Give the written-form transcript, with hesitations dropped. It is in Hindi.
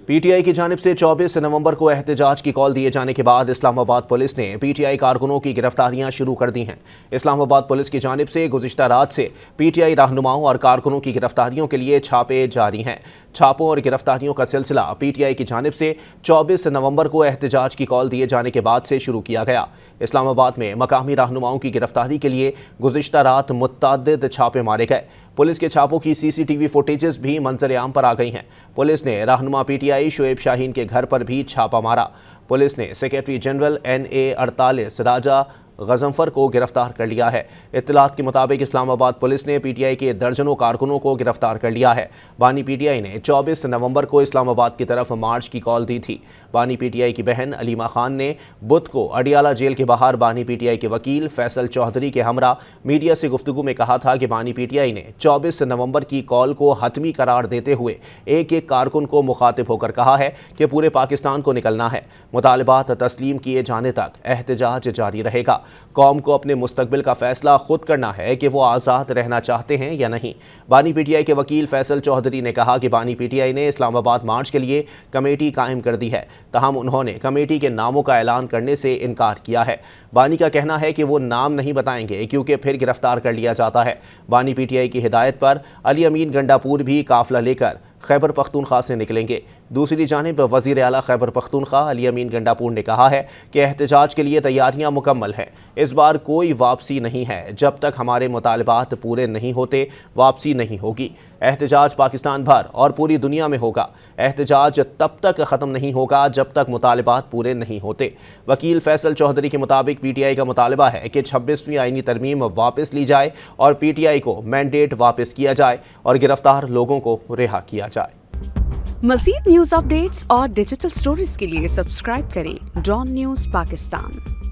पीटीआई की जानिब से 24 नवंबर को एहतजाज की कॉल दिए जाने के बाद इस्लामाबाद पुलिस ने पीटीआई कारकुनों की गिरफ्तारियां शुरू कर दी हैं। इस्लामाबाद पुलिस की जानिब से गुज़िश्ता रात से पीटीआई रहनुमाओं और कारकुनों की गिरफ्तारियों के लिए छापे जारी हैं। छापों और गिरफ्तारियों का सिलसिला पीटीआई की जानिब से 24 नवंबर को एहतजाज की कॉल दिए जाने के बाद से शुरू किया गया। इस्लामाबाद में मकामी रहनुमाओं की गिरफ्तारी के लिए गुज़िश्ता रात मुतअद्दिद छापे मारे गए। पुलिस के छापों की सीसीटीवी फुटेजेस भी मंजर आम पर आ गई हैं। पुलिस ने रहनुमा पीटीआई शोएब शाहीन के घर पर भी छापा मारा। पुलिस ने सेक्रेटरी जनरल NA48 राजा गजनफर को गिरफ्तार कर लिया है। इत्तलात के मुताबिक इस्लामाबाद पुलिस ने पीटीआई के दर्जनों कारकुनों को गिरफ्तार कर लिया है। बानी पीटीआई ने 24 नवंबर को इस्लामाबाद की तरफ मार्च की कॉल दी थी। बानी पीटीआई की बहन अलीमा खान ने बुध को अडियाला जेल के बाहर बानी पीटीआई के वकील फैसल चौधरी के हमरा मीडिया से गुफ्तगू में कहा था कि बानी पीटीआई ने 24 नवंबर की कॉल को हतमी करार देते हुए एक एक कारकुन को मुखातिब होकर कहा है कि पूरे पाकिस्तान को निकलना है। मुतालिबात तस्लीम किए जाने तक एहतजाज जारी रहेगा। कौम को अपने मुस्तकबिल का फैसला खुद करना है कि वो आज़ाद रहना चाहते हैं या नहीं। बानी पीटीआई के वकील फैसल चौधरी ने कहा कि बानी पीटीआई ने इस्लामाबाद मार्च के लिए कमेटी कायम कर दी है, तहम उन्होंने कमेटी के नामों का ऐलान करने से इनकार किया है। बानी का कहना है कि वो नाम नहीं बताएंगे क्योंकि फिर गिरफ्तार कर लिया जाता है। बानी पीटीआई की हिदायत पर अली अमीन गंडापुर भी काफिला लेकर खैबर पख्तूनख्वा से निकलेंगे। दूसरी जानिब वज़ीर आला खैबर पख्तूनख्वा अली अमीन गंडापुर ने कहा है कि एहतजाज के लिए तैयारियां मुकम्मल हैं। इस बार कोई वापसी नहीं है। जब तक हमारे मुतालिबात पूरे नहीं होते वापसी नहीं होगी। एहतजाज पाकिस्तान भर और पूरी दुनिया में होगा। एहतजाज तब तक ख़त्म नहीं होगा जब तक मुतालिबात पूरे नहीं होते। वकील फैसल चौधरी के मुताबिक पीटीआई का मुतालबा है कि 26वीं आईनी तरमीम वापस ली जाए और पीटीआई को मैंडेट वापस किया जाए और गिरफ्तार लोगों को रिहा किया जाए। मज़ीद न्यूज़ अपडेट्स और डिजिटल स्टोरीज के लिए सब्सक्राइब करें डॉन न्यूज़ पाकिस्तान।